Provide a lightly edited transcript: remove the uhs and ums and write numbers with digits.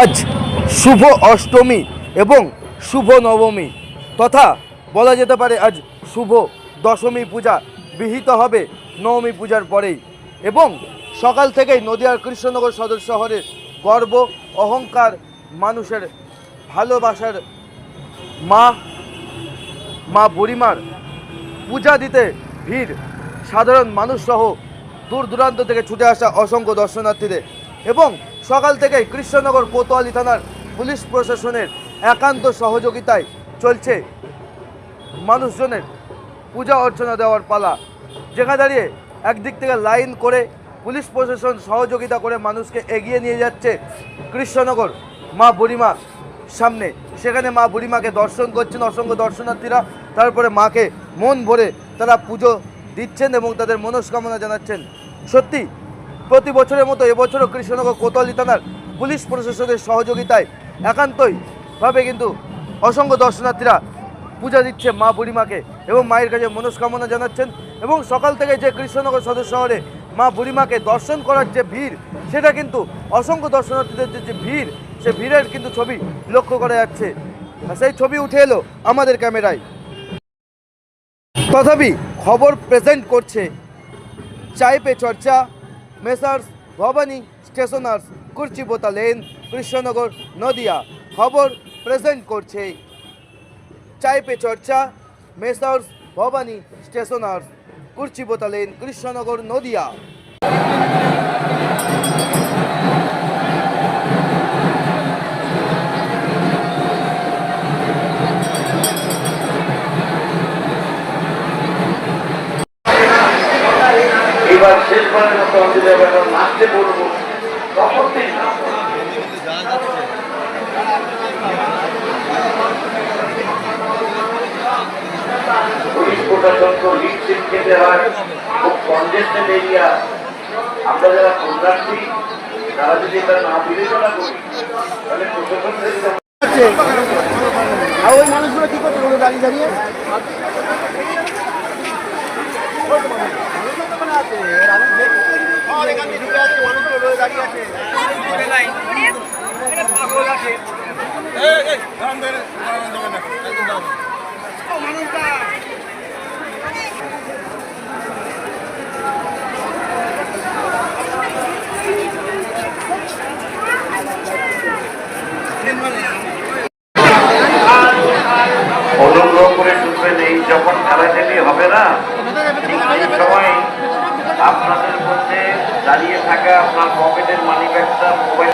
আজ শুভ অষ্টমী এবং শুভ নবমী তথা বলা যেতে পারে আজ শুভ দশমী পূজা বিহিত হবে নবমী পূজার পরেই। এবং সকাল থেকেই নদিয়ার কৃষ্ণনগর সদর শহরের গর্ব অহংকার মানুষের ভালোবাসার মা বুড়িমার পূজা দিতে ভিড় সাধারণ মানুষ সহ দূর দূরান্ত থেকে ছুটে আসা অসংখ্য দর্শনার্থীদের। এবং সকাল থেকেই কৃষ্ণনগর কোতোয়ালি থানার পুলিশ প্রশাসনের একান্ত সহযোগিতায় চলছে মানুষজনের পূজা অর্চনা দেওয়ার পালা। যেখানে দাঁড়িয়ে একদিক থেকে লাইন করে পুলিশ প্রশাসন সহযোগিতা করে মানুষকে এগিয়ে নিয়ে যাচ্ছে কৃষ্ণনগর মা বুড়িমা সামনে। সেখানে মা বুড়িমাকে দর্শন করছেন অসংখ্য দর্শনার্থীরা, তারপরে মাকে মন ভরে তারা পুজো দিচ্ছেন এবং তাদের মনস্কামনা জানাচ্ছেন। সত্যি প্রতি বছরের মতো এবছরও কৃষ্ণনগর কোতোয়ালি থানার পুলিশ প্রশাসনের সহযোগিতায় একান্তইভাবে কিন্তু অসংখ্য দর্শনার্থীরা পূজা দিচ্ছে মা বুড়িমাকে এবং মায়ের কাছে মনস্কামনা জানাচ্ছেন। এবং সকাল থেকে যে কৃষ্ণনগর সদর শহরে মা বুড়িমাকে দর্শন করার যে ভিড়, সেটা কিন্তু অসংখ্য দর্শনার্থীদের যে ভিড়, সে ভিড়ের কিন্তু ছবি লক্ষ্য করা যাচ্ছে। সেই ছবি উঠে এলো আমাদের ক্যামেরায়। তথাপি খবর প্রেজেন্ট করছে Chai Pe Charcha, messrs Bhabani stationers, Kurchibota lane, Krishnanagar Nadia. খবর প্রেজেন্ট করছে Chai Pe Charcha, messrs Bhabani stationers, Kurchibota lane, Krishnanagar Nadia. এবার শেষবারের মতো অঞ্জলি নাচতে বলবো তখন পুলিশ প্রশাসনকে লিড খেতে হয়, খুব কনজেস্টেড এরিয়া। আমরা যারা পুণ্যার্থী তারা যদি এটা না বিবেচনা করি তাহলে প্রশাসন আর ওই মানুষগুলো কি করছে দাঁড়িয়ে দাঁড়িয়ে অনুগ্রহ করে শুনবেন, এই যখন খেলাখেলি হবে না ঠিক সেই সময় আপনাদের মধ্যে দাঁড়িয়ে থাকা আপনার পকেটের মানি ব্যাগটা, মোবাইল